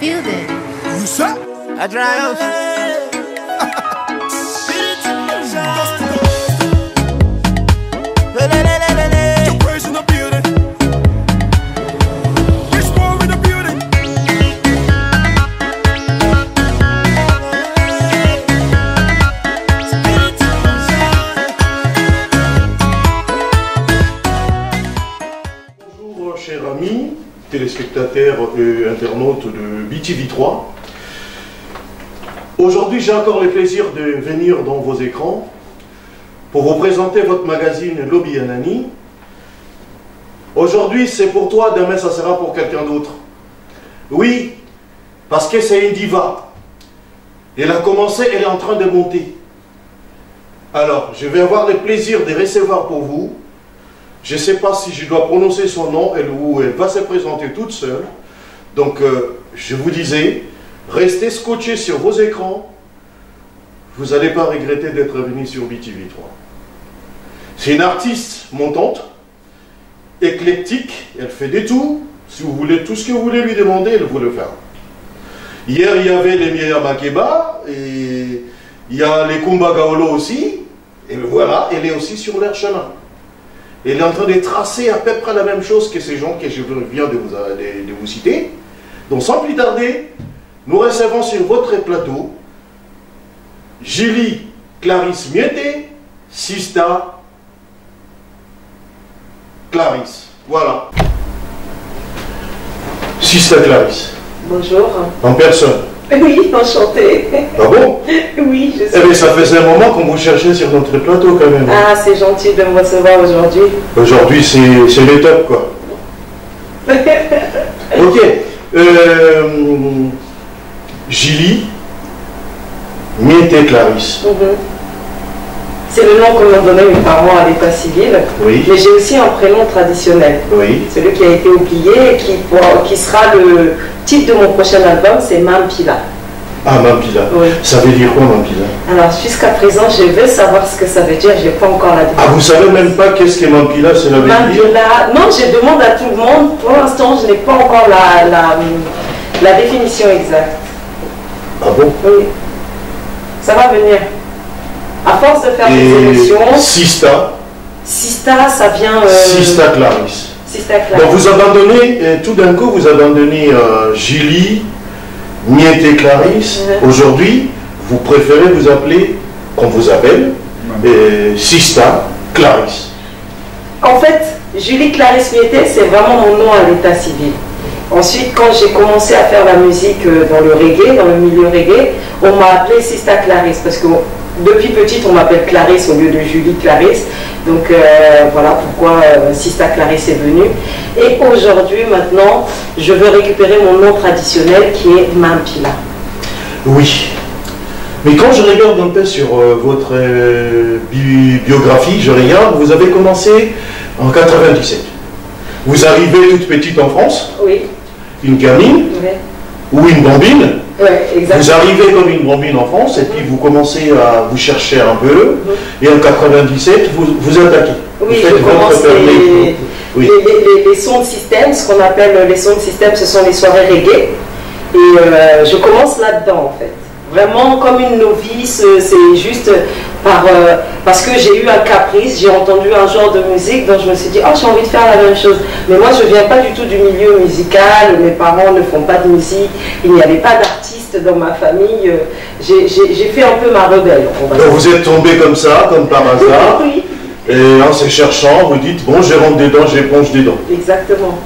building. Who's up? I drive. Your praise in the building. It's war in the building. Bonjour chers amis, téléspectateurs et internautes de BTV3. Aujourd'hui j'ai encore le plaisir de venir dans vos écrans pour vous présenter votre magazine Lobby Anani. Aujourd'hui c'est pour toi, demain ça sera pour quelqu'un d'autre. Oui, parce que c'est une diva. Elle a commencé, elle est en train de monter. Alors, je vais avoir le plaisir de recevoir pour vous. Je ne sais pas si je dois prononcer son nom, ou elle va se présenter toute seule. Donc, je vous disais, restez scotchés sur vos écrans. Vous n'allez pas regretter d'être venu sur BTV3. C'est une artiste montante, éclectique, elle fait des tout. Si vous voulez, tout ce que vous voulez lui demander, elle vous le fera. Hier, il y avait les Mia Makeba, et il y a les Kumba Gaolo aussi. Et voilà, elle est aussi sur leur chemin. Elle est en train de tracer à peu près la même chose que ces gens que je viens de vous citer. Donc sans plus tarder, nous recevons sur votre plateau Julie Clarisse Miete, Sista Clarisse. Voilà. Sista Clarisse. Bonjour. En personne. Oui, enchantée. Ah bon? Oui, je Eh sais. bien, ça faisait un moment qu'on vous cherchait sur notre plateau quand même. Ah, c'est gentil de me recevoir aujourd'hui. Aujourd'hui, c'est le top, quoi. Ok. Julie Miete Clarisse. C'est le nom que m'ont donné mes parents à l'état civil. Oui. Mais j'ai aussi un prénom traditionnel. Oui. Celui qui a été oublié et qui sera le titre de mon prochain album, c'est Mampila. Ah, Mampila. Oui. Ça veut dire quoi, Mampila? Alors, jusqu'à présent, je veux savoir ce que ça veut dire. Je n'ai pas encore la définition. Ah, vous savez même pas qu'est-ce que Mampila, cela veut dire? Mampila, non, je demande à tout le monde. Pour l'instant, je n'ai pas encore la définition exacte. Ah bon? Oui. Ça va venir. À force de faire des Et émissions, Sista Sista, ça vient... Sista Clarisse. Sista Clarisse. Donc vous abandonnez, tout d'un coup, vous abandonnez Julie Miete Clarisse. Aujourd'hui, vous préférez vous appeler, qu'on vous appelle, Sista Clarisse. En fait, Julie Clarisse Miete, c'est vraiment mon nom à l'état civil. Ensuite, quand j'ai commencé à faire la musique dans le reggae, dans le milieu reggae, on m'a appelé Sista Clarisse parce que depuis petite, on m'appelle Clarisse au lieu de Julie Clarisse. Donc voilà pourquoi Sista Clarisse est venue. Et aujourd'hui, maintenant, je veux récupérer mon nom traditionnel qui est Mampila. Oui. Mais quand je regarde un peu sur votre biographie, je regarde, vous avez commencé en 97. Vous arrivez toute petite en France, Oui. une gamine, Oui, ou une bambine. exactement. Vous arrivez comme une bambine en France et puis vous commencez à vous chercher un peu. Et en 97, vous attaquez. Oui, vous faites je commence votre permis. Oui. les sons de système, ce qu'on appelle les sons de système, ce sont les soirées reggae. Et je commence là-dedans en fait. Vraiment comme une novice, c'est juste parce que j'ai eu un caprice, j'ai entendu un genre de musique, donc je me suis dit, oh j'ai envie de faire la même chose. Mais moi je ne viens pas du tout du milieu musical, mes parents ne font pas de musique, il n'y avait pas d'artiste dans ma famille, j'ai fait un peu ma rebelle. On va Donc dire. vous êtes tombé comme ça, comme par hasard. Oui, Et en se cherchant, vous dites, bon, je rentre dedans, j'éponge dedans. exactement.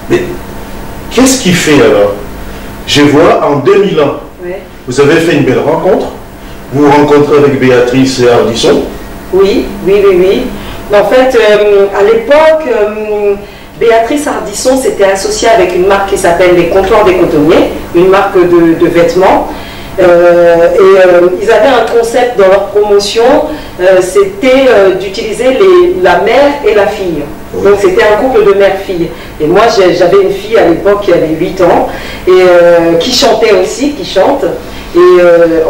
Mais qu'est-ce qui fait alors? Je vois en 2001, Ouais. vous avez fait une belle rencontre. Vous vous rencontrez avec Béatrice Ardisson. Oui. En fait, à l'époque, Béatrice Ardisson s'était associée avec une marque qui s'appelle les Comptoirs des Cotonniers, une marque de vêtements. Ils avaient un concept dans leur promotion, c'était d'utiliser la mère et la fille. Donc c'était un couple de mère-fille. Et moi j'avais une fille à l'époque qui avait 8 ans et qui chantait aussi, qui chante. Et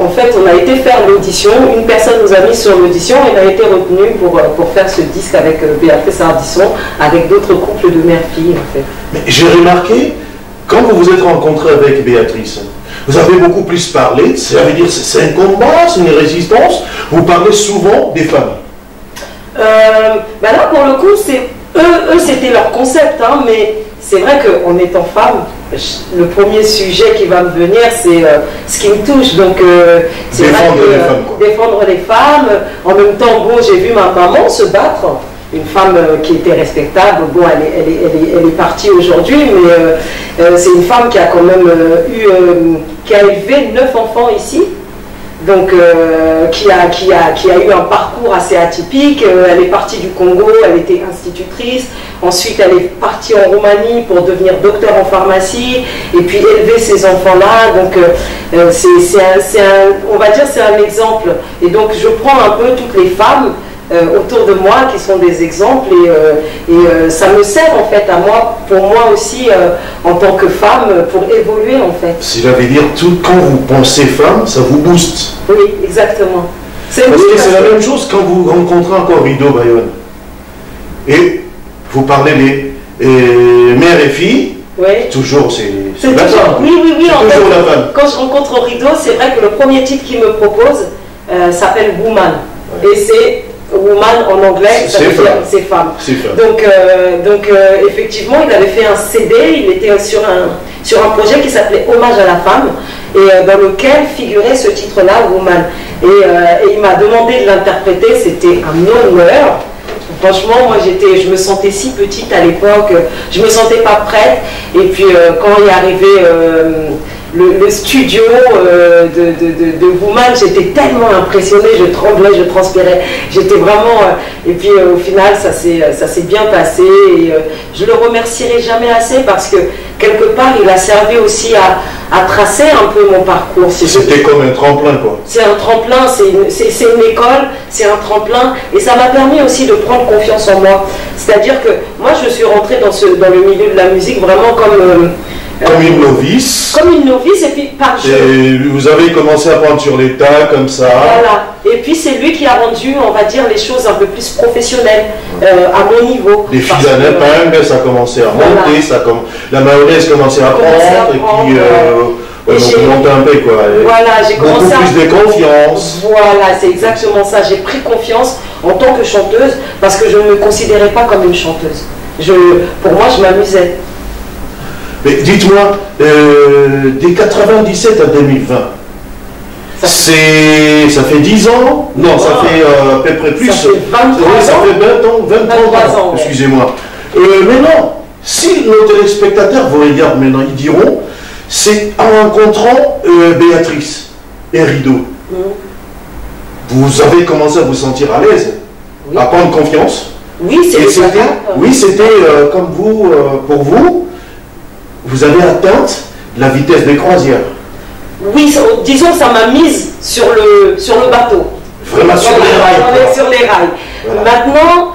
en fait on a été faire l'audition, une personne nous a mis sur l'audition et elle a été retenue pour faire ce disque avec Béatrice Ardisson, avec d'autres couples de mère-fille en fait. Mais j'ai remarqué, quand vous vous êtes rencontré avec Béatrice, vous avez beaucoup plus parlé, ça veut dire c'est un combat, c'est une résistance, vous parlez souvent des femmes. Ben là, pour le coup, eux c'était leur concept, hein, mais c'est vrai qu'en étant femme, le premier sujet qui va me venir, c'est ce qui me touche. Donc, c'est vrai que défendre les femmes. En même temps, bon, j'ai vu ma maman se battre, une femme qui était respectable. Bon, elle est partie aujourd'hui, mais c'est une femme qui a quand même qui a élevé 9 enfants ici. Donc, qui a eu un parcours assez atypique. Elle est partie du Congo, elle était institutrice. Ensuite, elle est partie en Roumanie pour devenir docteur en pharmacie et puis élever ces enfants-là. Donc, on va dire c'est un exemple. Et donc, je prends un peu toutes les femmes autour de moi qui sont des exemples et ça me sert en fait à moi, pour moi aussi en tant que femme, pour évoluer en fait. Ça veut dire quand vous pensez femme, ça vous booste. Oui, exactement. Parce que c'est la même chose quand vous rencontrez encore Rido Bayonne. Et vous parlez des mère et fille, oui. Toujours c'est la femme. Oui, en fait, la femme. Quand je rencontre Rido, c'est vrai que le premier titre qu'il me propose s'appelle Woman. Ouais. Et c'est Woman en anglais, ça veut dire c'est femme. Donc effectivement, il avait fait un CD, il était sur un projet qui s'appelait Hommage à la femme, et dans lequel figurait ce titre-là, Woman. Et il m'a demandé de l'interpréter, c'était un honneur. Franchement, moi je me sentais si petite à l'époque, je me sentais pas prête. Et puis quand est arrivé le studio de Woman, j'étais tellement impressionnée, je tremblais, je transpirais, j'étais vraiment... et puis au final, ça s'est bien passé et je le remercierai jamais assez parce que quelque part, il a servi aussi à tracer un peu mon parcours. C'était comme un tremplin, quoi. C'est un tremplin, c'est une école, c'est un tremplin et ça m'a permis aussi de prendre confiance en moi. C'est-à-dire que moi, je suis rentrée dans le milieu de la musique vraiment comme une novice. Comme une novice, et puis par jeu. Et vous avez commencé à prendre sur les tas, comme ça. Voilà. Et puis c'est lui qui a rendu, on va dire, les choses un peu plus professionnelles, à mon niveau. Les fils à épingle, ça a commencé à monter, la mayonnaise commençait à prendre, et puis on montait un peu, quoi. Voilà, j'ai commencé beaucoup plus de confiance. Voilà, c'est exactement ça. J'ai pris confiance en tant que chanteuse, parce que je ne me considérais pas comme une chanteuse. Pour moi, je m'amusais. Mais dites-moi, des 97 à 2020, ça fait 10 ans? Non, ça fait à peu près plus. Ça fait 23 ça ans. fait 23 ans, excusez-moi. Maintenant, si nos téléspectateurs vous regardent maintenant, ils diront, c'est en rencontrant Béatrice et Rido. Vous avez commencé à vous sentir à l'aise, à prendre confiance. Oui, c'était comme vous, pour vous. Vous avez atteint la vitesse de croisière. Oui, disons que ça m'a mise sur le bateau. Vraiment sur les rails. Sur les rails. Voilà. Maintenant,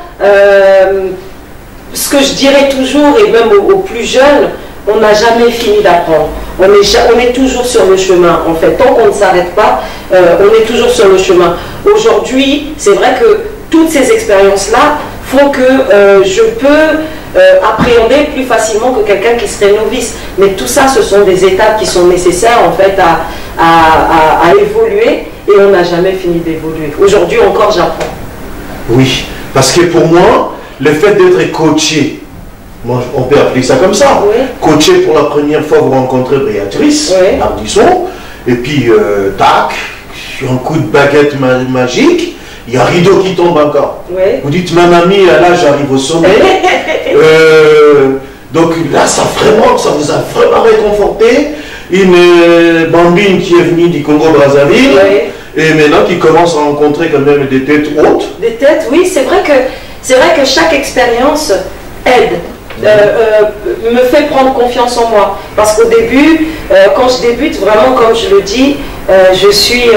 ce que je dirais toujours, et même aux plus jeunes, on n'a jamais fini d'apprendre. On est toujours sur le chemin, en fait. Tant qu'on ne s'arrête pas, on est toujours sur le chemin. Aujourd'hui, c'est vrai que toutes ces expériences-là font que je peux appréhender plus facilement que quelqu'un qui serait novice. Mais tout ça, ce sont des étapes qui sont nécessaires en fait à évoluer et on n'a jamais fini d'évoluer. Aujourd'hui encore, j'apprends. Oui, parce que pour moi, le fait d'être coaché, on peut appeler ça comme ça, oui. Coaché pour la première fois, vous rencontrez Béatrice, Ardisson, et puis tac, un coup de baguette magique, il y a Rido qui tombe encore. Oui. Vous dites, ma mamie, là j'arrive au sommet. Donc là, ça vous a vraiment réconforté. Une bambine qui est venue du Congo-Brazzaville, et maintenant qui commence à rencontrer quand même des têtes hautes. Des têtes, oui, c'est vrai que chaque expérience aide. Me fait prendre confiance en moi. Parce qu'au début, quand je débute, vraiment, comme je le dis, je suis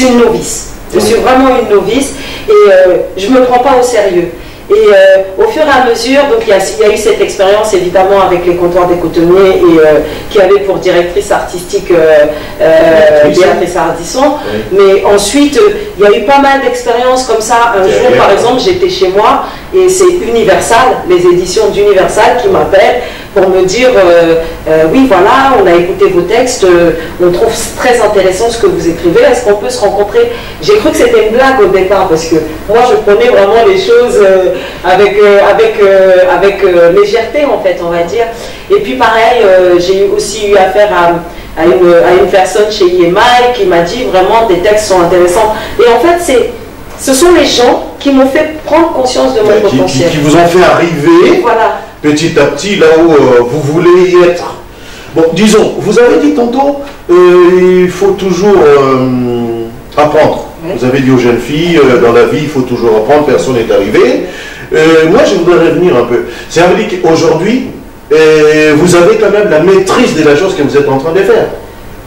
une novice. Je suis vraiment une novice et je ne me prends pas au sérieux. Et au fur et à mesure, donc il y a eu cette expérience évidemment avec les comptoirs des cotonniers et qui avait pour directrice artistique Béatrice Ardisson. Oui. Mais ensuite, il y a eu pas mal d'expériences comme ça. Un jour, par exemple, j'étais chez moi et c'est Universal, les éditions d'Universal qui m'appellent pour me dire oui, voilà, on a écouté vos textes, on trouve très intéressant ce que vous écrivez, est-ce qu'on peut se rencontrer? J'ai cru que c'était une blague au départ, parce que moi je prenais vraiment les choses avec légèreté, en fait, on va dire. Et puis pareil, j'ai aussi eu affaire à une personne chez IMI qui m'a dit vraiment tes textes sont intéressants. Et en fait, ce sont les gens qui m'ont fait prendre conscience de mon potentiel. Qui vous ont fait arriver voilà. Petit à petit là où vous voulez y être. Bon, disons, vous avez dit tantôt, il faut toujours apprendre. Oui. Vous avez dit aux jeunes filles, dans la vie, il faut toujours apprendre, personne n'est arrivé. Moi, je voudrais revenir un peu. Ça veut dire qu'aujourd'hui, vous avez quand même la maîtrise de la chose que vous êtes en train de faire.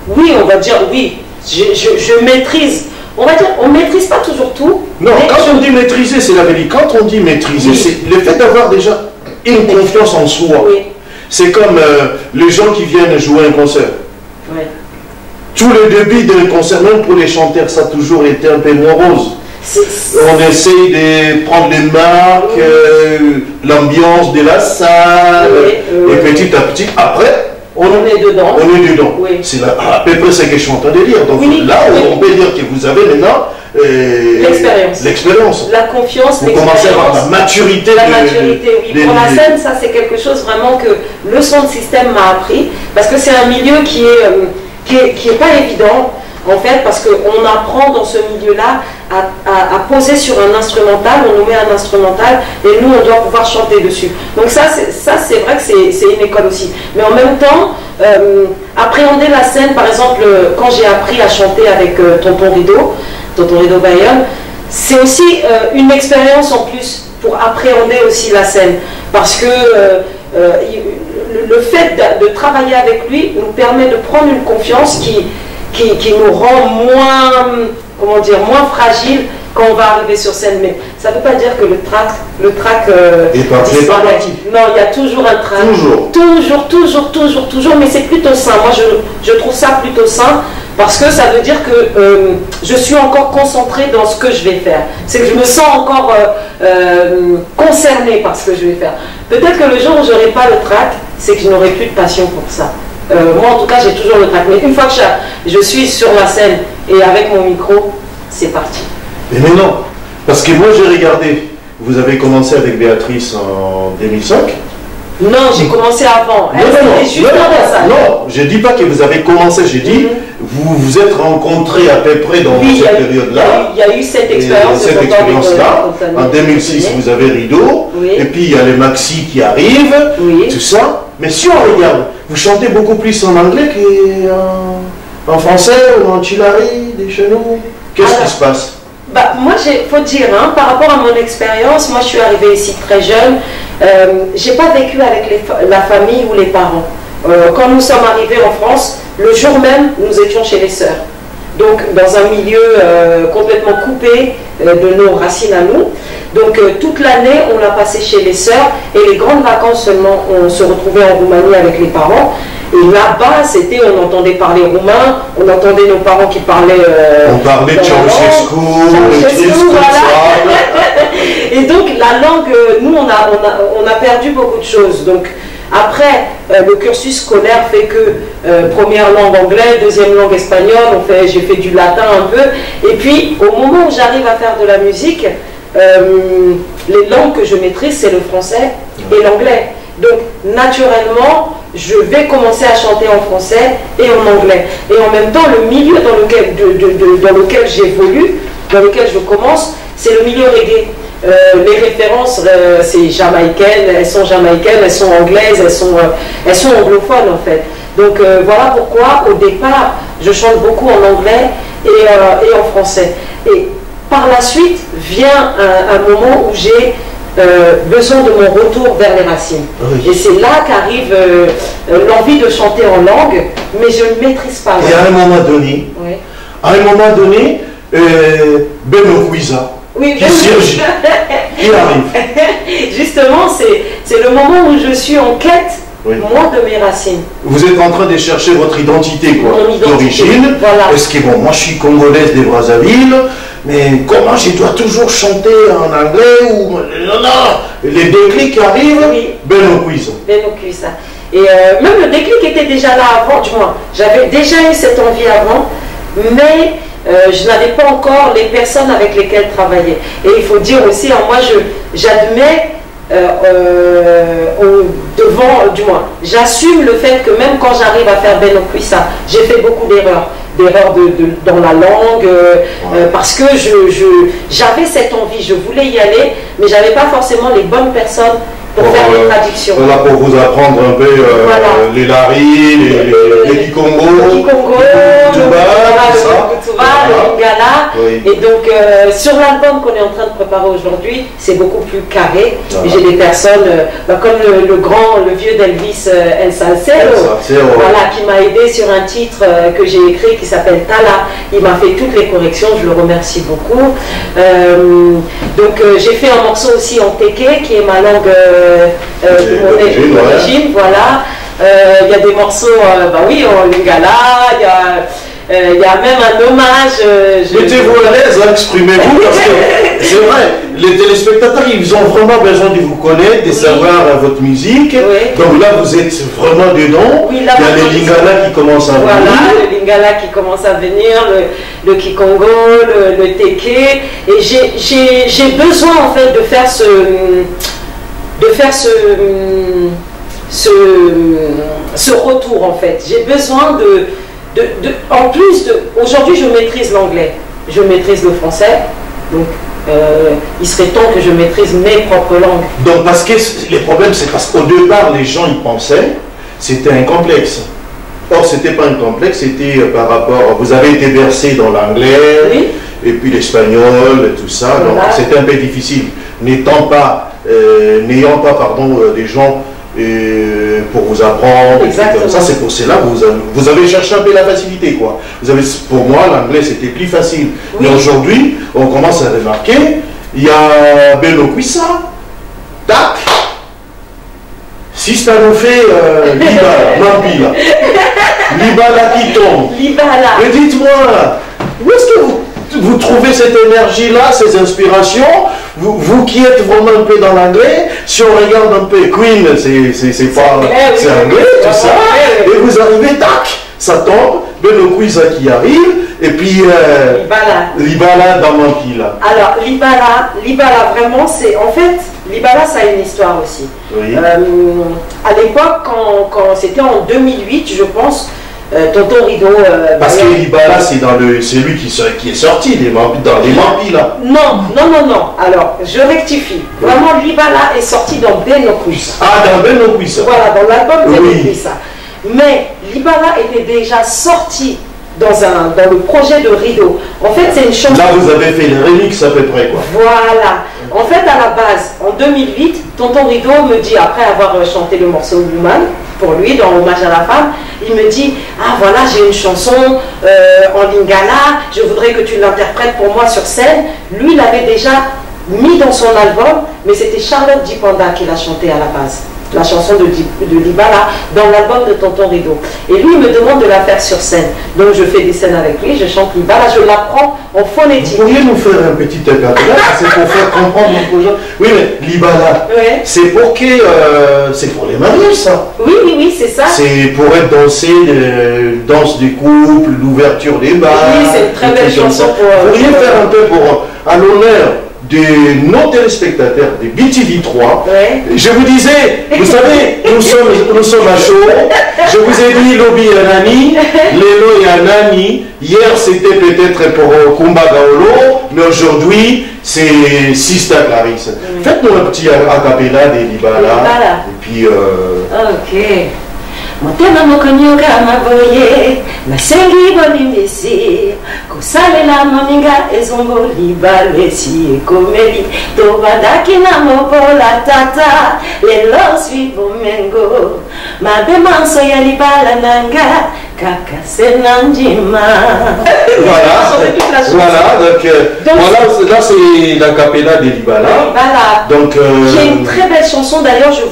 Oui, on va dire oui. Je maîtrise. On va dire, on ne maîtrise pas toujours tout. Non, quand on dit maîtriser, c'est la vérité. Quand on dit maîtriser, oui. C'est le fait d'avoir déjà une confiance en soi. Oui. C'est comme les gens qui viennent jouer un concert. Oui. Tous les débuts d'un concert, même pour les chanteurs, ça a toujours été un peu moins rose. On essaye de prendre les marques, l'ambiance de la salle, et petit à petit, après, on est dedans. On est dedans. Oui. C'est à peu près ce que je suis en train de dire. Donc oui, là, on peut dire que vous avez maintenant l'expérience. La confiance, vous commencez à avoir la maturité. La maturité, oui. Pour la scène, ça c'est quelque chose vraiment que le son de système m'a appris. Parce que c'est un milieu qui est pas évident. En fait, parce qu'on apprend dans ce milieu-là à poser sur un instrumental, on nous met un instrumental et nous, on doit pouvoir chanter dessus. Donc ça c'est vrai que c'est une école aussi. Mais en même temps, appréhender la scène, par exemple, quand j'ai appris à chanter avec Tonton Rideau Bayonne, c'est aussi une expérience en plus pour appréhender aussi la scène. Parce que le fait de travailler avec lui nous permet de prendre une confiance qui nous rend moins fragile quand on va arriver sur scène. Mais ça ne veut pas dire que le trac disparaît. Non, il y a toujours un trac. Toujours. Mais c'est plutôt sain. Moi, je trouve ça plutôt sain parce que ça veut dire que je suis encore concentrée dans ce que je vais faire. C'est que je me sens encore concernée par ce que je vais faire. Peut-être que le jour où je n'aurai pas le trac, c'est que je n'aurai plus de passion pour ça. Moi, en tout cas, j'ai toujours le trac. Mais une fois que je suis sur la scène et avec mon micro, c'est parti. Mais non, parce que moi, j'ai regardé. Vous avez commencé avec Béatrice en 2005. Non, j'ai commencé avant. Non, je ne dis pas que vous avez commencé. J'ai dit, vous vous êtes rencontrés à peu près dans cette période-là. Il y a eu cette expérience-là. En 2006, vous avez Rideau. Oui. Et puis, il y a les Maxi qui arrivent. Oui. Tout ça. Mais si on regarde, vous chantez beaucoup plus en anglais qu'en français ou en chilari, des chenaux. Qu'est-ce qui se passe? Moi, il faut dire, par rapport à mon expérience, moi je suis arrivée ici très jeune, je n'ai pas vécu avec la famille ou les parents. Quand nous sommes arrivés en France, le jour même, nous étions chez les sœurs. Donc, dans un milieu complètement coupé de nos racines à nous. Donc, toute l'année, on l'a passé chez les sœurs et les grandes vacances seulement, on se retrouvait en Roumanie avec les parents. Et là-bas, on entendait parler roumain, on entendait nos parents qui parlaient... on parlait de Ceausescu, voilà. Et donc, la langue, nous, on a perdu beaucoup de choses. Donc, après, le cursus scolaire fait que première langue anglaise, deuxième langue espagnole, j'ai fait du latin un peu. Et puis, au moment où j'arrive à faire de la musique, les langues que je maîtrise, c'est le français et l'anglais. Donc, naturellement, je vais commencer à chanter en français et en anglais. Et en même temps, le milieu dans lequel j'évolue, dans lequel je commence, c'est le milieu reggae. Les références, c'est jamaïcaines, elles sont anglaises, elles sont anglophones en fait. Donc voilà pourquoi au départ, je chante beaucoup en anglais et en français. Et par la suite vient un moment où j'ai besoin de mon retour vers les racines. Oui. Et c'est là qu'arrive l'envie de chanter en langue, mais je ne maîtrise pas. Et à un moment donné, Beno Kouiza, oui, qui surgit, il arrive. Justement, c'est le moment où je suis en quête, moi, de mes racines. Vous êtes en train de chercher votre identité, quoi, d'origine. Voilà. Est-ce que, bon, moi je suis congolaise de Brazzaville, mais comment je dois toujours chanter en anglais ou... Non, les déclics arrivent, Beno Kouiza. Beno Kouiza. Et même le déclic était déjà là avant, du moins. J'avais déjà eu cette envie avant, mais je n'avais pas encore les personnes avec lesquelles travailler. Et il faut dire aussi, moi j'admets devant, du moins, j'assume le fait que même quand j'arrive à faire Ben Okwissa, j'ai fait beaucoup d'erreurs. Dans la langue, parce que j'avais cette envie, je voulais y aller, mais je n'avais pas forcément les bonnes personnes pour faire les traductions. Voilà, pour vous apprendre un peu les Lari, les Kikongo, le Lingala. Oui. Et donc, sur l'album qu'on est en train de préparer aujourd'hui, c'est beaucoup plus carré. J'ai des personnes, comme le vieux d'Elvis El Salsero, voilà, qui m'a aidé sur un titre que j'ai écrit qui s'appelle Tala. Il m'a fait toutes les corrections, je le remercie beaucoup. Donc, j'ai fait un morceau aussi en Teke, qui est ma langue d'origine, voilà. Il y a des morceaux, en Lingala, il y a même un hommage. Mettez-vous à l'aise, exprimez-vous, parce que c'est vrai, les téléspectateurs, ils ont vraiment besoin de vous connaître, de savoir votre musique. Donc là, vous êtes vraiment dedans. Il y a le Lingala qui commence à venir. Voilà, le Lingala qui commence à venir, le Kikongo, le Teke. Et j'ai besoin, en fait, de faire ce retour, en fait. J'ai besoin en plus aujourd'hui je maîtrise l'anglais, je maîtrise le français, donc il serait temps que je maîtrise mes propres langues. Donc parce que les problèmes, c'est parce qu'au départ les gens ils pensaient c'était un complexe. Or c'était pas un complexe, c'était par rapport, vous avez été versé dans l'anglais, et puis l'espagnol, tout ça, donc c'était un peu difficile. N'ayant pas des gens pour vous apprendre, ça c'est pour cela que vous avez cherché un peu la facilité, quoi. Pour moi l'anglais c'était plus facile, mais aujourd'hui on commence à remarquer, il y a Ben Okwissa, tac, si ça nous fait Libala qui tombe, mais dites-moi, où est-ce que vous trouvez cette énergie-là, ces inspirations, vous qui êtes vraiment un peu dans l'anglais, si on regarde un peu Queen, c'est anglais, tout ça, et vous arrivez, tac, ça tombe, Ben Okwissa qui arrive, et puis Libala dans Mampila. Alors, Libala vraiment, c'est, en fait, Libala ça a une histoire aussi. Oui. À l'époque, quand c'était en 2008, je pense, Tonton Rideau... parce que Libala, c'est lui qui est sorti dans les Mampila. Non. Alors, je rectifie. Vraiment, Libala est sorti dans Ben Okwissa. Ah, dans Ben Okwissa. Voilà, dans l'album Ben Okwissa. Mais Libala était déjà sorti dans le projet de Rideau. En fait, c'est une chanson... Là, vous avez fait le remix à peu près, quoi. Voilà. En fait, à la base, en 2008, Tonton Rideau me dit, après avoir chanté le morceau Woman, pour lui, dans Hommage à la femme, il me dit, ah voilà, j'ai une chanson en Lingala, je voudrais que tu l'interprètes pour moi sur scène. Lui, il l'avait déjà mis dans son album, mais c'était Charlotte Dipanda qui l'a chanté à la base. La chanson de Libala dans l'album de Tonton Rideau. Et lui, il me demande de la faire sur scène. Donc, je fais des scènes avec lui, je chante Libala, je l'apprends en phonétique. Vous pourriez nous faire un petit acapella, c'est pour faire comprendre nos gens. Oui, mais Libala, c'est pour c'est pour les mariages, ça. Oui, c'est ça. C'est pour être dansé, danse des couples, l'ouverture des bars. Oui, c'est une très belle chanson pour... Vous pourriez faire un peu à l'honneur de nos téléspectateurs de BTV3. Je vous disais, vous savez, nous sommes à chaud. Je vous ai dit Lobi Yanani, Lelo Yanani. Hier c'était peut-être pour Kumba Gaolo, mais aujourd'hui c'est Sista Clarisse. Faites-nous un petit acapella de Libala. Et puis. Ok. Motema mokonyoka maboye nasengi bonimbisi kosalela moninga ezongo libalesi ekomeli tobandaki na mobola tata lelo swi bomengo mabemanso ya libala nanga kaka senanjima. Voilà, donc là c'est la capella de Libala. Donc j'ai une très belle chanson d'ailleurs, je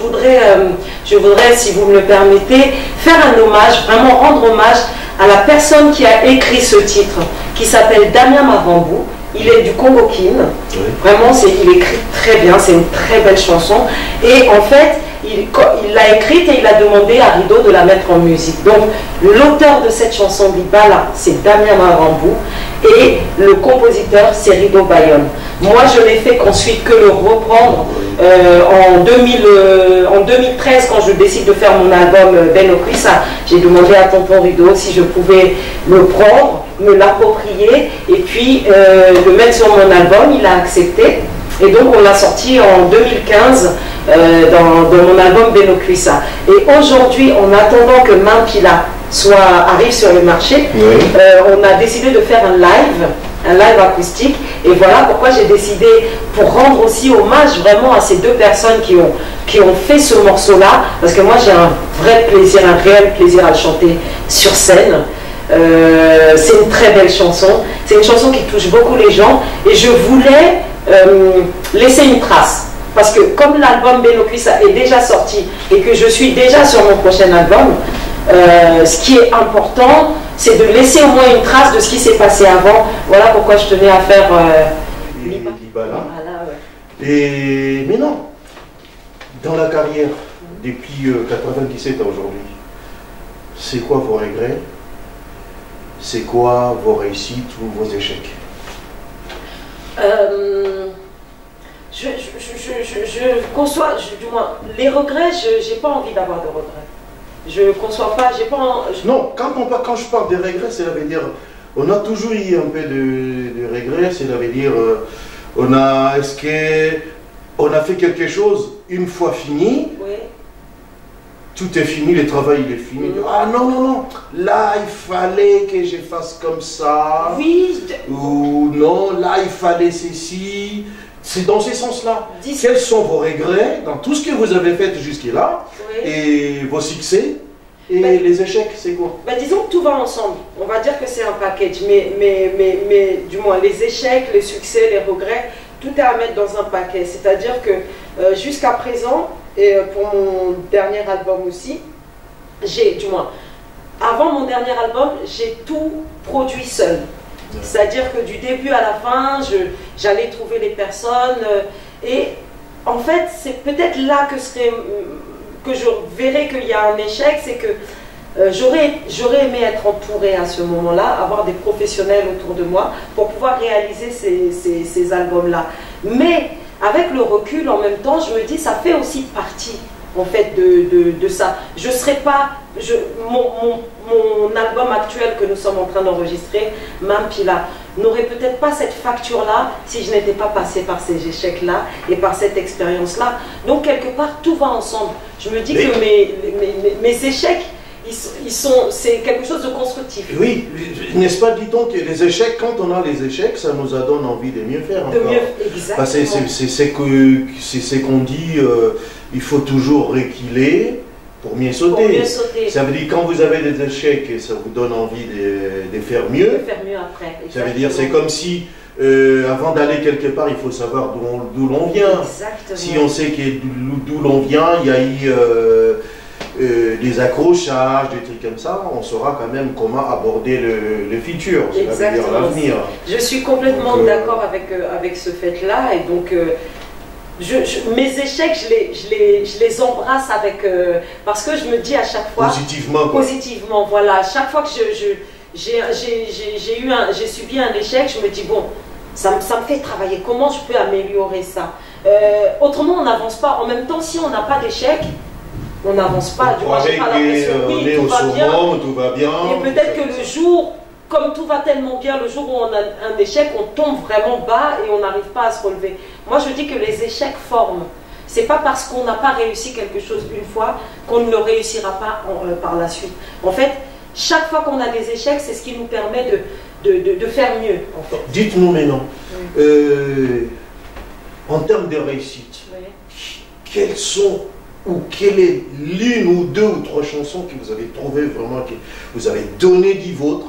voudrais, si vous me le permettez, faire un hommage, vraiment rendre hommage à la personne qui a écrit ce titre, qui s'appelle Damien Mavambou. Il est du Congo-Kin. Vraiment, il écrit très bien, c'est une très belle chanson. Et en fait, il l'a écrite et il a demandé à Rido de la mettre en musique. Donc l'auteur de cette chanson Libala, c'est Damien Marambou, et le compositeur, c'est Rido Bayonne. Moi, je n'ai fait qu'ensuite que le reprendre en 2013, quand je décide de faire mon album Ben Okwissa. J'ai demandé à tonton Rido si je pouvais le prendre, me l'approprier et puis le mettre sur mon album. Il a accepté. Et donc on l'a sorti en 2015 dans mon album Ben Okwissa. Et aujourd'hui, en attendant que Mampila arrive sur le marché, on a décidé de faire un live acoustique. Et voilà pourquoi j'ai décidé, pour rendre aussi hommage vraiment à ces deux personnes qui ont fait ce morceau-là, parce que moi j'ai un vrai plaisir, un réel plaisir à le chanter sur scène. C'est une très belle chanson, c'est une chanson qui touche beaucoup les gens, et je voulais laisser une trace. Parce que comme l'album Ben Okwissa est déjà sorti et que je suis déjà sur mon prochain album, ce qui est important, c'est de laisser au moins une trace de ce qui s'est passé avant. Voilà pourquoi je tenais à faire Libala. Voilà, ouais. Et mais non, dans la carrière, depuis 97 à aujourd'hui, c'est quoi vos regrets? C'est quoi vos réussites ou vos échecs? Je conçois, du moins, les regrets, je n'ai pas envie d'avoir de regrets. Je conçois pas, j'ai pas... Non, quand je parle des regrets, cela veut dire, on a toujours eu un peu de regrets, cela veut dire, on a fait quelque chose une fois fini, Oui. tout est fini, le travail il est fini. Ah non, non, non, là il fallait que je fasse comme ça. Oui. Ou non, là il fallait ceci. C'est dans ce sens-là. Quels sont vos regrets dans tout ce que vous avez fait jusque-là, Oui. et vos succès et les échecs, c'est quoi? Disons que tout va ensemble. On va dire que c'est un package, mais du moins les échecs, les succès, les regrets, tout est à mettre dans un paquet. C'est-à-dire que jusqu'à présent, et pour mon dernier album aussi, du moins, avant mon dernier album, j'ai tout produit seul. C'est-à-dire que du début à la fin, j'allais trouver les personnes. Et en fait, c'est peut-être là que je verrais qu'il y a un échec, c'est que j'aurais aimé être entourée à ce moment-là, avoir des professionnels autour de moi pour pouvoir réaliser ces albums-là. Mais avec le recul, en même temps, je me dis, ça fait aussi partie en fait de ça. Je serais pas, mon album actuel que nous sommes en train d'enregistrer, Mampila, n'aurait peut-être pas cette facture-là si je n'étais pas passée par ces échecs-là et par cette expérience-là. Donc quelque part, tout va ensemble. Je me dis que mes échecs, c'est quelque chose de constructif. Oui, n'est-ce pas, dit-on que les échecs, quand on a les échecs, ça nous donne envie de mieux faire. De mieux, exactement. C'est qu'on dit, il faut toujours reculer pour mieux sauter. Pour mieux sauter. Ça veut dire quand vous avez des échecs, ça vous donne envie de faire mieux. De faire mieux après. Exactement. Ça veut dire, c'est comme si, avant d'aller quelque part, il faut savoir d'où l'on vient. Exactement. Si on sait d'où l'on vient, il y a eu des accrochages, des trucs comme ça, on saura quand même comment aborder le futur, ça veut dire l'avenir. Je suis complètement d'accord avec ce fait-là, et donc mes échecs, je les embrasse parce que je me dis à chaque fois... Positivement. Positivement, voilà. Chaque fois que j'ai subi un échec, je me dis, bon, ça me fait travailler. Comment je peux améliorer ça? Autrement, on n'avance pas. En même temps, si on n'a pas d'échec, on n'avance pas. Du moins, j'ai pas l'impression. Oui, tout va bien. Et peut-être que le jour, comme tout va tellement bien, le jour où on a un échec, on tombe vraiment bas et on n'arrive pas à se relever. Moi, je dis que les échecs forment. C'est pas parce qu'on n'a pas réussi quelque chose une fois qu'on ne le réussira pas par la suite. En fait, chaque fois qu'on a des échecs, c'est ce qui nous permet de faire mieux. En fait. Dites-nous maintenant, en termes de réussite, quelles sont ou quelle est l'une ou deux ou trois chansons que vous avez trouvées vraiment, que vous avez donné du vôtre,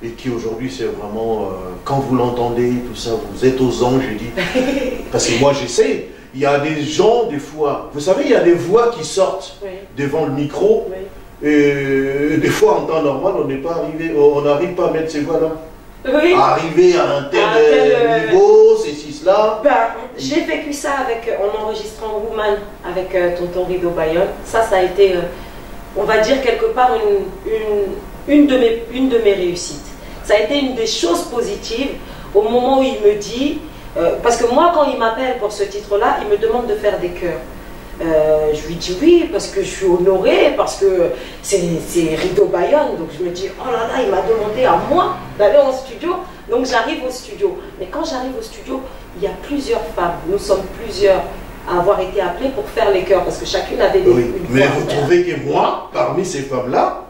et qui aujourd'hui c'est vraiment, quand vous l'entendez, tout ça, vous êtes aux anges, je dis, parce que moi j'essaie, il y a des gens des fois, vous savez, il y a des voix qui sortent devant le micro, et des fois en temps normal on n'est pas arrivé, on n'arrive pas à mettre ces voix-là. Arriver à un tel niveau, ceci, cela. j'ai vécu ça en enregistrant Woman avec tonton Rido Bayonne. Ça a été, on va dire quelque part, une de mes réussites. Ça a été une des choses positives au moment où il me dit, parce que moi quand il m'appelle pour ce titre-là, il me demande de faire des chœurs. Je lui dis oui parce que je suis honorée, parce que c'est Rido Bayonne, donc je me dis oh là là, il m'a demandé à moi d'aller en studio, donc j'arrive au studio. Mais quand j'arrive au studio, il y a plusieurs femmes, nous sommes plusieurs à avoir été appelées pour faire les chœurs, parce que chacune avait des... Oui, mais vous trouvez que moi, parmi ces femmes-là,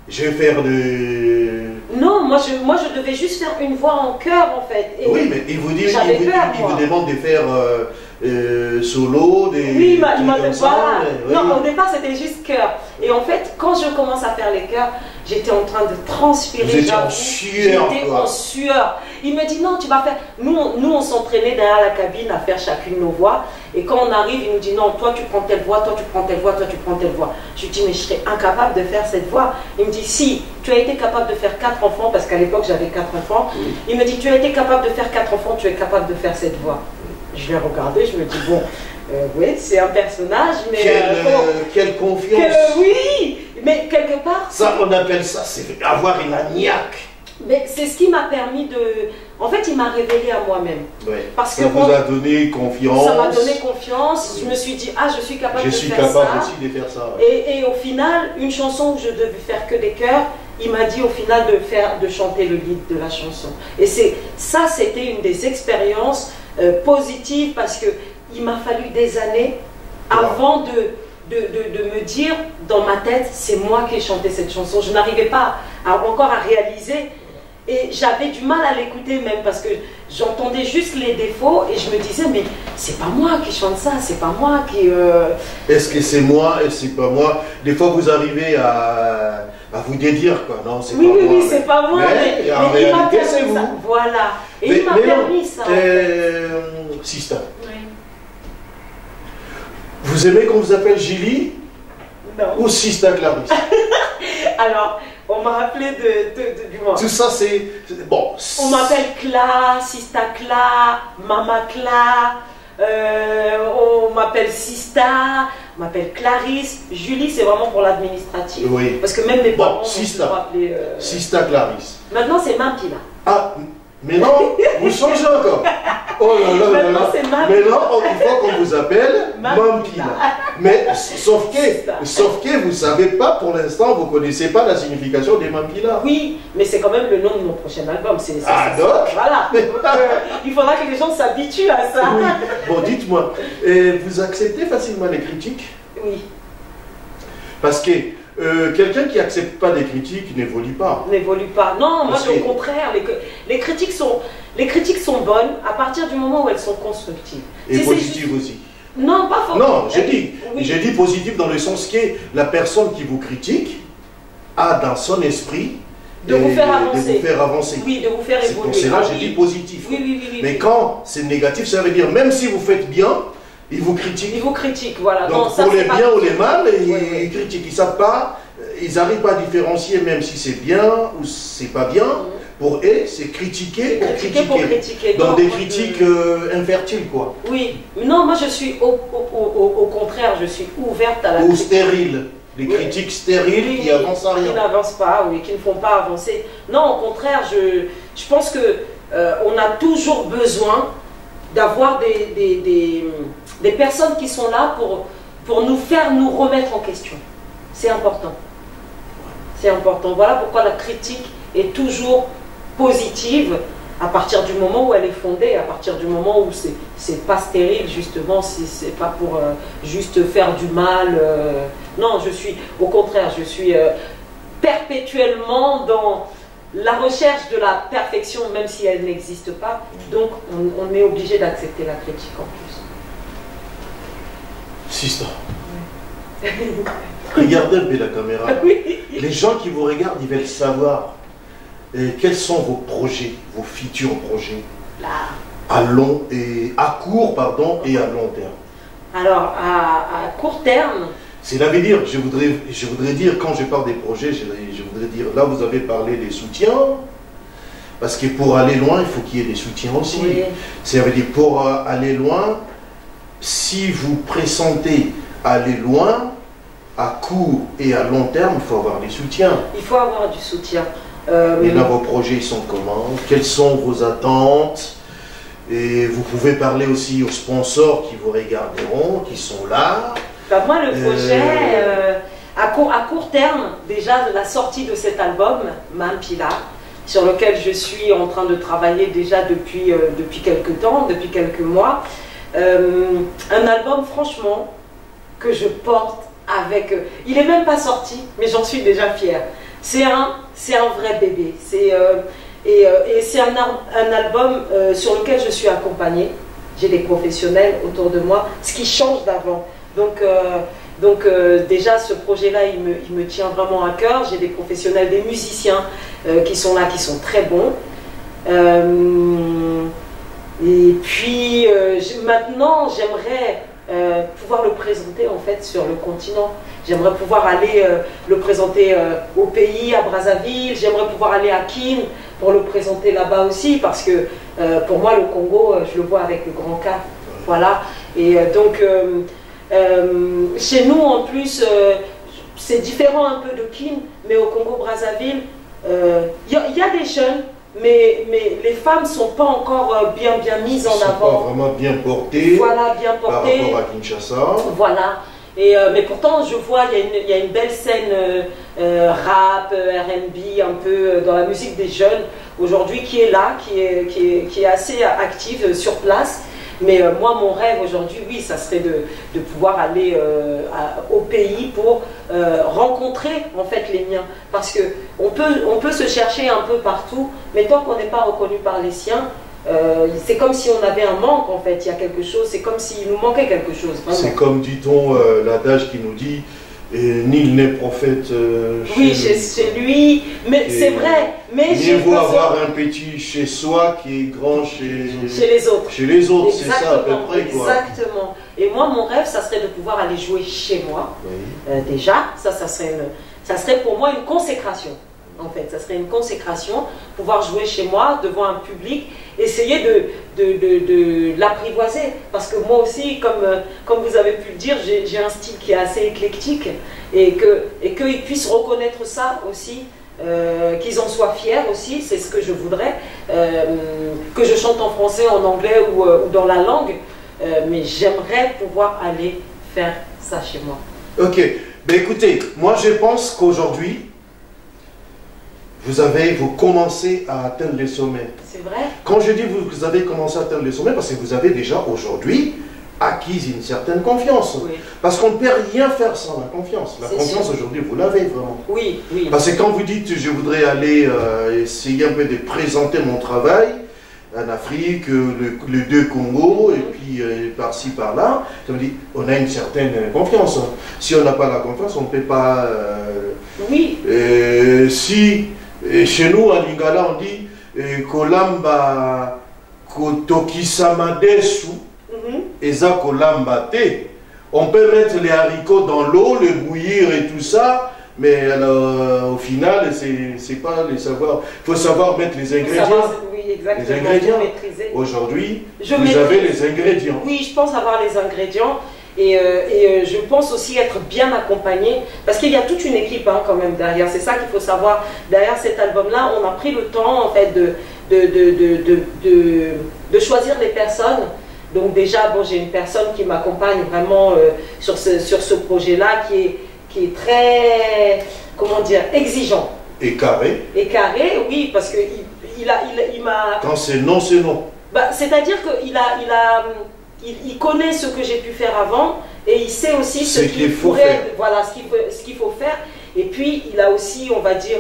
je vais faire de... Non, moi je devais juste faire une voix en chœur en fait. Et oui, mais il vous vous demande de faire solo, des... Oui, il m'a demandé, voilà. Oui. Non, au départ c'était juste chœur. Et en fait, quand je commence à faire les chœurs, j'étais en train de transpirer. Vous étiez en sueur. J'étais en sueur. Il me dit non, tu vas faire... Nous on s'entraînait derrière la cabine à faire chacune nos voix. Et quand on arrive, il nous dit non, toi tu prends telle voix, toi tu prends telle voix, toi tu prends telle voix. Je lui dis mais je serais incapable de faire cette voix. Il me dit si, tu as été capable de faire 4 enfants, parce qu'à l'époque j'avais 4 enfants. Oui. Il me dit tu as été capable de faire 4 enfants, tu es capable de faire cette voix. Je l'ai regardé, je me dis bon, oui, c'est un personnage, mais... Quelle confiance. Oui, mais quelque part... Ça, on appelle ça, c'est avoir une agnaque. Mais c'est ce qui m'a permis de... En fait, il m'a révélé à moi-même. Ouais. Parce ça que vous a donné confiance. Ça m'a donné confiance. Je me suis dit, ah, je suis capable de faire ça. Je suis capable aussi de faire ça. Ouais. Et au final, une chanson où je devais faire que des chœurs, il m'a dit au final de chanter le lead de la chanson. Et ça, c'était une des expériences positives, parce qu'il m'a fallu des années avant de me dire dans ma tête, c'est moi qui ai chanté cette chanson. Je n'arrivais pas encore à réaliser. Et j'avais du mal à l'écouter même, parce que j'entendais juste les défauts et je me disais mais c'est pas moi qui chante ça, c'est pas moi qui... Est-ce que c'est moi et c'est pas moi? Des fois vous arrivez à vous dédire quoi, non c'est pas moi. Oui, c'est pas moi, mais en réalité c'est vous. Voilà, et il m'a permis ça. Sista, oui. Vous aimez qu'on vous appelle Julie? Non. Ou Sista Clarisse? Alors, on m'a appelé du moins. Tout ça, c'est... Bon. On m'appelle Cla, Sista Cla, Mama Cla, on m'appelle Sista, on m'appelle Clarisse. Julie, c'est vraiment pour l'administratif. Oui. Parce que même mes parents Sista. m'ont appelé... Sista Clarisse. Maintenant, c'est Mampila. Ah, mais non, vous changez encore. Oh là là là là. Mais non, il faut qu'on vous appelle Mampila. Mais sauf que vous ne savez pas, pour l'instant, vous ne connaissez pas la signification des Mampila. Oui, mais c'est quand même le nom de mon prochain album. Donc voilà. Il faudra que les gens s'habituent à ça. Oui. Bon, dites-moi, vous acceptez facilement les critiques? Oui. Parce que quelqu'un qui n'accepte pas des critiques n'évolue pas. N'évolue pas. Non, moi au contraire, les critiques sont bonnes à partir du moment où elles sont constructives. Et positives aussi. Non, pas forcément. Non, j'ai dit positif dans le sens que la personne qui vous critique a dans son esprit de vous faire avancer. Oui, de vous faire évoluer. C'est pour cela que j'ai dit positif. Oui. Mais quand c'est négatif, ça veut dire même si vous faites bien, ils vous critiquent. Ils vous critiquent, voilà. Donc non, ça, pour les biens ou les mal, ils critiquent. Ils ne savent pas, ils n'arrivent pas à différencier même si c'est bien ou c'est pas bien. Pour eux, c'est critiquer pour critiquer. Donc non, des critiques infertiles, quoi. Oui. Non, moi je suis au contraire, je suis ouverte à la critique. Ou stériles. Les critiques stériles qui avancent à rien. Qui n'avancent pas, oui, qui ne font pas avancer. Non, au contraire, je pense que on a toujours besoin d'avoir des personnes qui sont là pour nous faire nous remettre en question. C'est important. C'est important. Voilà pourquoi la critique est toujours positive à partir du moment où elle est fondée, à partir du moment où c'est pas stérile justement, si c'est pas pour juste faire du mal. Non, au contraire, je suis perpétuellement dans la recherche de la perfection, même si elle n'existe pas. Donc on est obligé d'accepter la critique en plus. Sista. Regardez un peu la caméra. Oui. Les gens qui vous regardent, ils veulent savoir quels sont vos projets, vos futurs projets, à court et à long terme. Alors, à court terme, cela veut dire, je voudrais dire, quand je parle des projets, je voudrais dire, là vous avez parlé des soutiens, Parce que pour aller loin, il faut qu'il y ait des soutiens aussi. Oui. Ça veut dire pour aller loin, si vous pressentez aller loin, à court et à long terme, il faut avoir des soutiens. Il faut avoir du soutien. Et là, vos projets ils sont comment? Quelles sont vos attentes? Et vous pouvez parler aussi aux sponsors qui vous regarderont, qui sont là. Bah, moi, le projet, à court terme, déjà, la sortie de cet album, Mampila, sur lequel je suis en train de travailler déjà depuis quelques temps, depuis quelques mois. Un album, franchement, que je porte avec... il n'est même pas sorti, mais j'en suis déjà fière. C'est un vrai bébé. Et c'est un album sur lequel je suis accompagnée. J'ai des professionnels autour de moi, ce qui change d'avant. Donc déjà, ce projet-là, il me tient vraiment à cœur. J'ai des professionnels, des musiciens qui sont là, qui sont très bons. Et puis, maintenant, j'aimerais pouvoir le présenter en fait sur le continent. J'aimerais pouvoir aller le présenter au pays, à Brazzaville. J'aimerais pouvoir aller à Kin pour le présenter là-bas aussi, parce que pour moi, le Congo, je le vois avec le grand K. Voilà. Et donc, chez nous, en plus, c'est différent un peu de Kin, mais au Congo-Brazzaville, il y a des jeunes, mais les femmes ne sont pas encore bien mises en avant. Pas vraiment bien portées. Voilà, bien portées. Par rapport à Kinshasa. Voilà. Mais pourtant, je vois, il y a une belle scène rap, R&B, un peu dans la musique des jeunes aujourd'hui qui est là, qui est assez active sur place. Mais moi, mon rêve aujourd'hui, oui, ça serait de pouvoir aller au pays pour rencontrer en fait les miens. Parce que on peut se chercher un peu partout, mais tant qu'on n'est pas reconnu par les siens, c'est comme si on avait un manque en fait. Il y a quelque chose, c'est comme s'il nous manquait quelque chose. C'est comme, dit-on, l'adage qui nous dit nul n'est prophète oui, chez lui, mais c'est vrai. Mais mieux vaut avoir un petit chez soi qui est grand chez les autres. Chez les autres, c'est ça à peu près. Exactement. Et moi, mon rêve, ça serait de pouvoir aller jouer chez moi. Oui. Déjà, ça serait pour moi une consécration. En fait, ça serait une consécration, pouvoir jouer chez moi devant un public, essayer de l'apprivoiser. Parce que moi aussi, comme vous avez pu le dire, j'ai un style qui est assez éclectique et qu'ils puissent reconnaître ça aussi, qu'ils en soient fiers aussi, c'est ce que je voudrais, que je chante en français, en anglais ou dans la langue, mais j'aimerais pouvoir aller faire ça chez moi. Ok, mais écoutez, moi je pense qu'aujourd'hui, vous commencez à atteindre les sommets. C'est vrai. Quand je dis vous avez commencé à atteindre les sommets, parce que vous avez déjà aujourd'hui acquis une certaine confiance. Oui. Parce qu'on ne peut rien faire sans la confiance. La confiance aujourd'hui, vous l'avez vraiment. Oui, oui. Parce que quand vous dites je voudrais aller essayer un peu de présenter mon travail en Afrique, les deux Congos, et puis par-ci, par-là, ça veut dire on a une certaine confiance. Si on n'a pas la confiance, on ne peut pas... oui. Si... Et chez nous, à Lingala, on dit Kolamba Kotokisama desu, Eza Kolamba te. On peut mettre les haricots dans l'eau, les bouillir et tout ça, mais alors, au final, c'est pas les savoir. Il faut savoir mettre les ingrédients. Oui, exactement. Les ingrédients. Aujourd'hui, vous avez les ingrédients. Oui, je pense avoir les ingrédients. Et je pense aussi être bien accompagnée, parce qu'il y a toute une équipe quand même derrière. C'est ça qu'il faut savoir. Derrière cet album-là, on a pris le temps en fait de choisir les personnes. Donc déjà, bon, j'ai une personne qui m'accompagne vraiment sur ce projet-là, qui est très, comment dire, exigeant. Et carré. Et carré, oui, parce que il m'a... Quand c'est non, c'est non. Bah, c'est-à-dire qu'il connaît ce que j'ai pu faire avant et il sait aussi ce qu'il faut faire. Voilà, ce qu'il faut faire. Et puis, il a aussi, on va dire,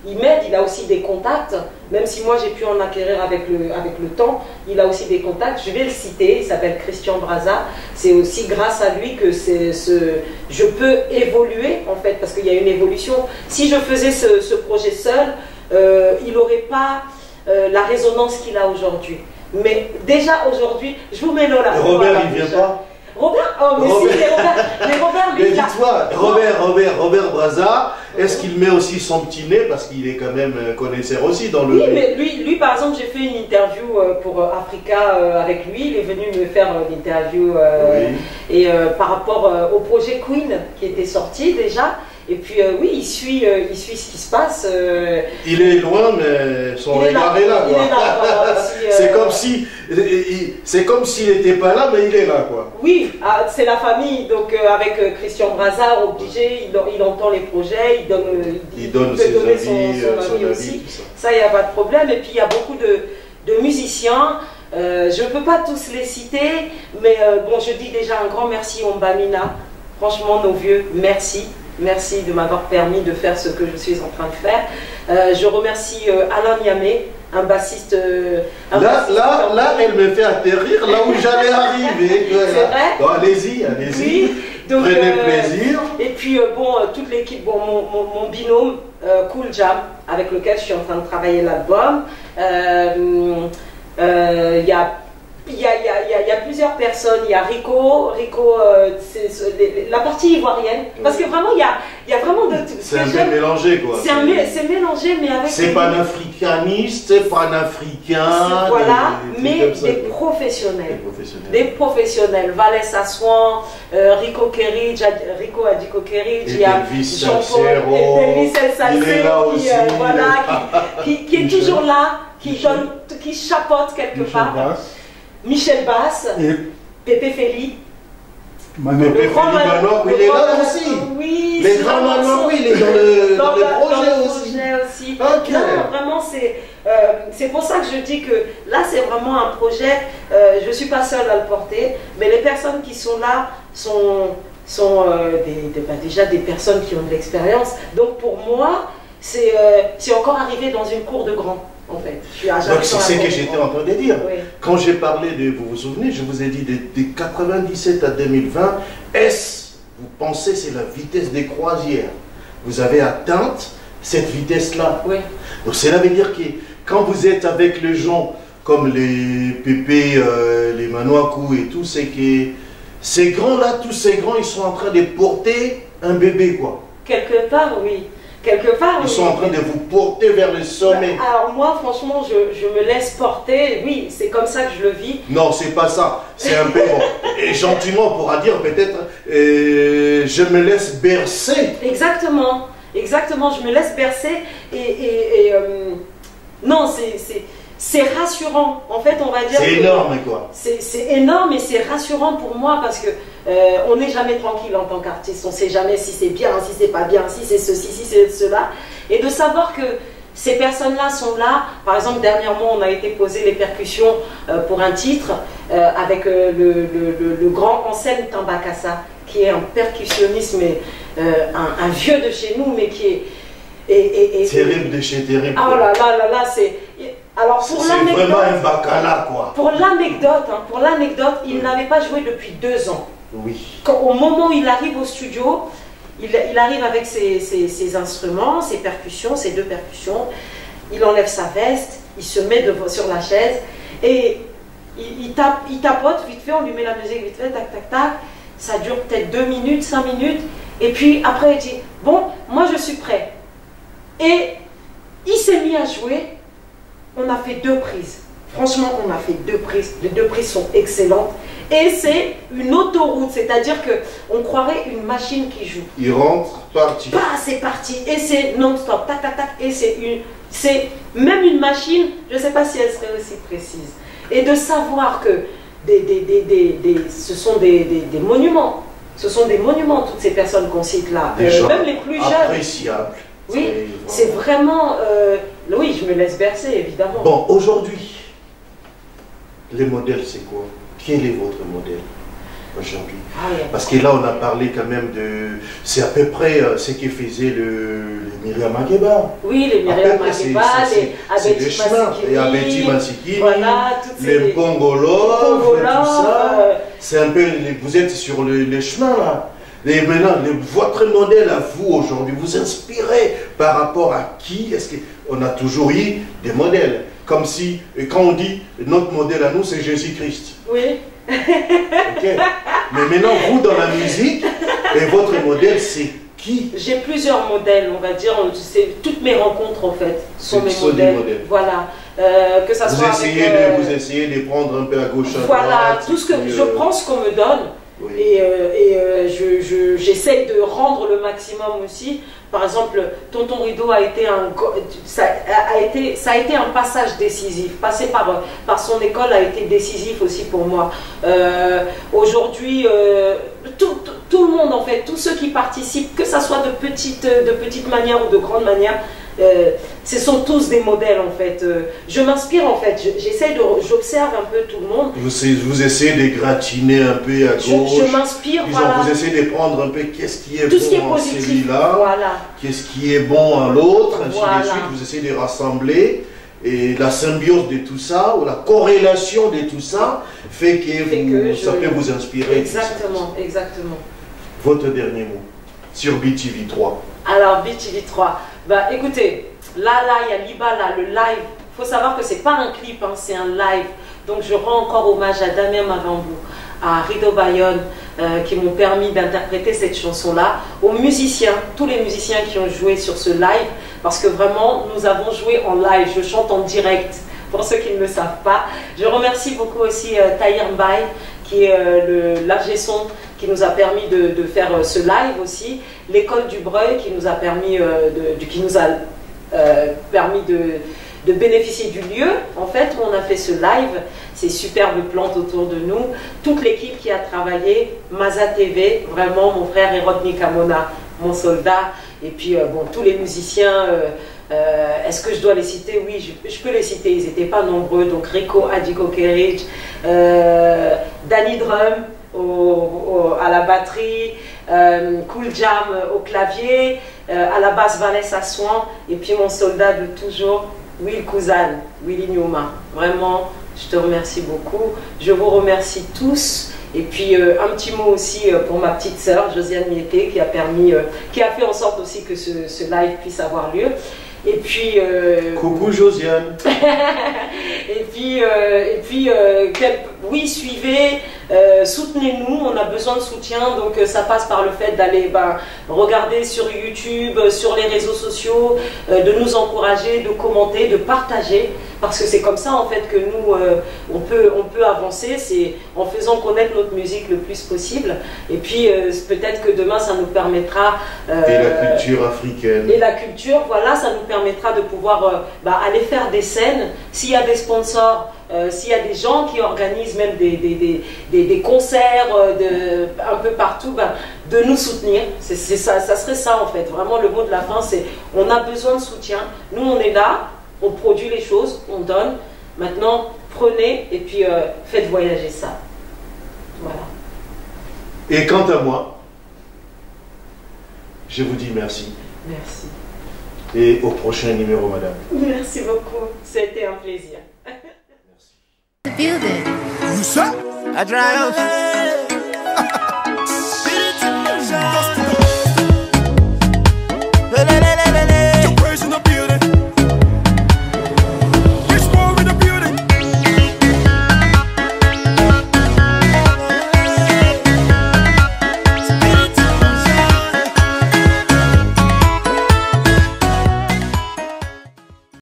il m'aide, il a aussi des contacts, même si moi j'ai pu en acquérir avec le temps, il a aussi des contacts. Je vais le citer, il s'appelle Christian Braza. C'est aussi grâce à lui que je peux évoluer, en fait, parce qu'il y a une évolution. Si je faisais ce projet seul, il n'aurait pas la résonance qu'il a aujourd'hui. Mais déjà aujourd'hui, je vous mets là. Robert, il ne vient pas. Robert, oh mais Robert. si, mais Robert, lui, Mais il a- dis-toi, Robert Braza, est-ce qu'il met aussi son petit nez parce qu'il est quand même connaisseur aussi dans le... Oui, mais lui, par exemple, j'ai fait une interview pour Africa avec lui. Il est venu me faire l'interview Oui. et par rapport au projet Queen qui était sorti déjà. Et puis oui, il suit ce qui se passe. Il est loin, mais son Il est là, regard est là, il quoi. est là, voilà, aussi, C'est comme s'il n'était pas là, mais il est là, quoi. Oui, c'est la famille. Donc avec Christian Brazard, obligé, il entend les projets, Il donne peut ses donner avis, son avis avis, aussi. tout ça. Ça, il n'y a pas de problème. Et puis il y a beaucoup de musiciens. Je ne peux pas tous les citer, mais bon, je dis déjà un grand merci au Mbamina. Franchement, nos vieux, merci. Merci de m'avoir permis de faire ce que je suis en train de faire. Je remercie Alain Niamé, un bassiste. Là, elle me fait atterrir là où j'allais arriver. C'est vrai? Bon, allez-y. Oui, donc, Prenez plaisir. Et puis, bon, toute l'équipe, bon, mon binôme, Cool Jam, avec lequel je suis en train de travailler l'album. Il y a plusieurs personnes. Il y a Rico, c'est la partie ivoirienne. Parce que vraiment, il y a vraiment de tout. C'est un peu mélangé, quoi. C'est mélangé, mais avec. C'est panafricaniste, c'est panafricain. Voilà, mais comme ça, des quoi. professionnels. Des Des professionnels. Valès Assouan, Rico Kerridge, Rico Adiko Kerridge, Et il y a Delvis Jean-Paul, Salcero, Delvis El il est là Salcero, aussi. voilà, qui est toujours là, qui chapeaute quelque part. Michel Bass, Et Pépé Feli. Mano, Le grand Manoir, oui, il est là aussi. Oui, Les grands Manoir, oui, il est dans le projet aussi. Ok. Non, vraiment, c'est pour ça que je dis que là, c'est vraiment un projet. Je ne suis pas seule à le porter, mais les personnes qui sont là sont déjà des personnes qui ont de l'expérience. Donc pour moi, c'est encore arrivé dans une cour de grand. En fait, donc c'est ce que j'étais en train de dire. Oui. Quand j'ai parlé de, vous vous souvenez, je vous ai dit de 97 à 2020, vous pensez c'est la vitesse des croisières. Vous avez atteint cette vitesse-là. Oui. Donc cela veut dire que quand vous êtes avec les gens comme les Pépé, les Manouakou et tout, c'est que ces grands-là, tous ces grands, ils sont en train de porter un bébé, quoi. Quelque part, oui. Quelque part, Ils sont en train de vous porter vers le sommet. Alors moi, franchement, je me laisse porter. Oui, c'est comme ça que je le vis. Non, c'est pas ça. C'est un peu bon. Et gentiment, on pourra dire peut-être, je me laisse bercer. Exactement. Exactement, je me laisse bercer. Non, c'est rassurant. En fait, on va dire. C'est énorme, quoi. C'est énorme et c'est rassurant pour moi parce que on n'est jamais tranquille en tant qu'artiste. On ne sait jamais si c'est bien, si c'est pas bien, si c'est ceci, si c'est cela. Et de savoir que ces personnes-là sont là. Par exemple, dernièrement, on a été poser les percussions pour un titre avec le grand Anselme Tambakassa, qui est un percussionniste, mais un vieux de chez nous, mais qui est... Terrible de chez terrible. Ah là là là là, c'est... Alors pour c'est vraiment un bacala, quoi. Pour l'anecdote, il n'avait pas joué depuis 2 ans. Oui. Au moment où il arrive au studio, il arrive avec ses instruments, ses percussions, ses 2 percussions. Il enlève sa veste, il se met sur la chaise et il tapote vite fait, on lui met la musique vite fait, tac tac tac. Ça dure peut-être 2 minutes, 5 minutes. Et puis après, il dit, bon, moi je suis prêt. Et il s'est mis à jouer. On a fait 2 prises. Franchement, on a fait 2 prises. Les 2 prises sont excellentes. Et c'est une autoroute, c'est-à-dire qu'on croirait une machine qui joue. Il rentre, parti. Bah, c'est parti. Et c'est non-stop. Tac, tac, tac. Et c'est même une machine, je ne sais pas si elle serait aussi précise. Et de savoir que ce sont des monuments. Ce sont des monuments, toutes ces personnes qu'on cite là. Même les plus jeunes. Appréciables. Oui, c'est vraiment... oui, je me laisse bercer, évidemment. Bon, aujourd'hui, les modèles, c'est quoi? Quel est votre modèle aujourd'hui? Parce que là, on a parlé quand même de... C'est à peu près ce que faisait le Myriam Makeba. Oui, les Myriam Makeba, les Abeti Masikini, voilà, les Congolais, tout ça. C'est un peu... Vous êtes sur les chemins, là. Et maintenant, votre modèle à vous aujourd'hui, vous inspirez par rapport à qui? Est-ce qu'on a toujours eu des modèles? Comme si, quand on dit notre modèle à nous, c'est Jésus-Christ. Oui. Ok. Mais maintenant, vous, dans la musique, et votre modèle, c'est qui? J'ai plusieurs modèles, on va dire. Toutes mes rencontres, en fait, sont mes modèles. Voilà. Que ça soit vous essayez de prendre un peu à gauche, à voilà, droite. tout ce que je prends, ce qu'on me donne. Oui. J'essaye de rendre le maximum aussi. Par exemple, Tonton Rideau a été ça a été un passage décisif. Passer par son école a été décisif aussi pour moi. Aujourd'hui, tout le monde en fait, tous ceux qui participent, que ça soit de petite manière ou de grande manière, ce sont tous des modèles en fait. Je m'inspire en fait, j'observe un peu tout le monde. Vous essayez de gratiner un peu à gauche. Je m'inspire, voilà. Vous essayez de prendre un peu qu'est-ce qui est tout ce qui est bon en positif, celui-là, voilà. Qu'est-ce qui est bon en l'autre, ainsi Voilà. de suite. Vous essayez de rassembler. Et la symbiose de tout ça, ou la corrélation de tout ça, fait que ça peut vous inspirer. Exactement, exactement. Votre dernier mot sur BTV 3. Alors, BTV 3, bah écoutez, là, il y a Libala, le live. Il faut savoir que c'est pas un clip, hein, c'est un live. Donc, je rends encore hommage à Damien Mavambou, à Rido Bayonne, qui m'ont permis d'interpréter cette chanson-là, aux musiciens, tous les musiciens qui ont joué sur ce live, parce que vraiment, nous avons joué en live, je chante en direct, pour ceux qui ne le savent pas. Je remercie beaucoup aussi Tahir Mbaye, qui est l'ingé son, qui nous a permis de faire ce live aussi, l'école du Breuil, qui nous a permis, de bénéficier du lieu, en fait, où on a fait ce live, ces superbes plantes autour de nous, toute l'équipe qui a travaillé, Maza TV, vraiment, mon frère Erodni Kamona, mon soldat, et puis, bon, tous les musiciens, est-ce que je dois les citer? Oui, je peux les citer, ils n'étaient pas nombreux, donc Rico Adiko Kerridge, Danny Drum, à la batterie, Cool Jam au clavier, à la basse Vanessa Swan, et puis mon soldat de toujours, Will Kouzan, Willy Newma. Vraiment, je te remercie beaucoup. Je vous remercie tous. Et puis un petit mot aussi pour ma petite sœur, Josiane Miété, qui a fait en sorte aussi que ce live puisse avoir lieu. Et puis... Coucou Josiane. Oui, suivez, soutenez-nous, on a besoin de soutien, donc ça passe par le fait d'aller regarder sur YouTube, sur les réseaux sociaux, de nous encourager, de commenter, de partager, parce que c'est comme ça en fait que nous, on peut avancer, c'est en faisant connaître notre musique le plus possible, et puis peut-être que demain ça nous permettra... et la culture africaine. Et la culture, voilà, ça nous permettra de pouvoir aller faire des scènes, s'il y a des sponsors, s'il y a des gens qui organisent même des concerts un peu partout, de nous soutenir. Ça serait ça en fait. Vraiment le mot de la fin, c'est on a besoin de soutien. Nous on est là, on produit les choses, on donne. Maintenant prenez et puis faites voyager ça. Voilà. Et quant à moi, je vous dis merci. Merci. Et au prochain numéro, madame. Merci beaucoup. C'était un plaisir. You say? I drive.